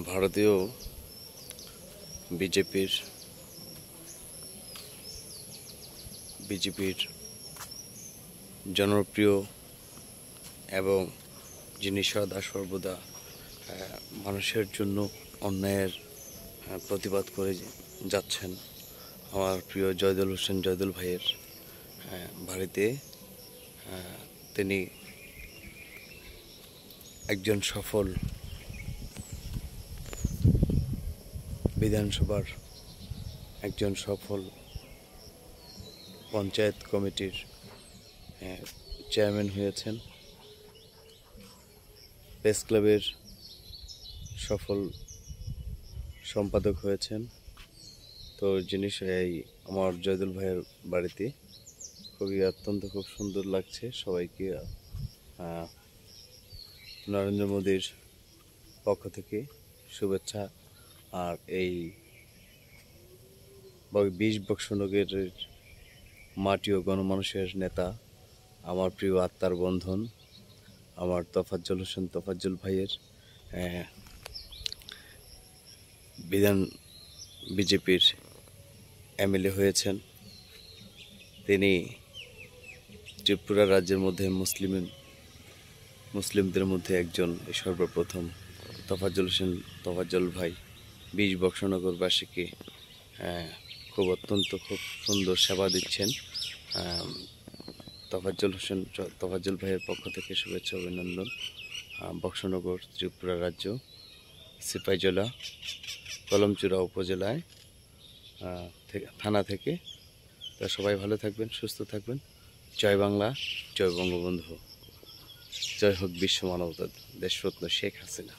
ভারতীয় বিজেপির জনপ্রিয় এবং যিনি সদা সর্বদা মানুষের জন্য অন্যায়ের প্রতিবাদ করে যাচ্ছেন, আমার প্রিয় জয়দুল হোসেন জয়দুল ভাইয়ের বাড়িতে তিনি একজন সফল বিধানসভার একজন সফল পঞ্চায়েত কমিটির চেয়ারম্যান হয়েছেন, প্রেস ক্লাবের সফল সম্পাদক হয়েছেন। তো জিনিস এই আমার জয়দুল ভাইয়ের বাড়িতে খুব সুন্দর লাগছে। সবাইকে নরেন্দ্র মোদীর পক্ষ থেকে শুভেচ্ছা। আর এই 20 বৎসরের মাটি ও গণমানুষের নেতা, আমার প্রিয় আত্মার বন্ধন, আমার তোফাজ্জল হোসেন তোফাজ্জল ভাইয়ের বিজেপির এমএলএ হয়েছেন। তিনি ত্রিপুরা রাজ্যের মধ্যে মুসলিমদের মধ্যে একজন, সর্বপ্রথম তোফাজ্জল হোসেন তোফাজ্জল ভাই 20 বক্সনগরবাসীকে খুব সুন্দর সেবা দিচ্ছেন। তোফাজ্জল ভাইয়ের পক্ষ থেকে শুভেচ্ছা অভিনন্দন। বক্সনগর ত্রিপুরা রাজ্য, সিপাহীজলা, কলমচূড়া উপজেলায় থানা থেকে। তা সবাই ভালো থাকবেন, সুস্থ থাকবেন। জয় বাংলা, জয় বঙ্গবন্ধু, জয় হোক বিশ্ব মানবতা, দেশরত্ন শেখ হাসিনা।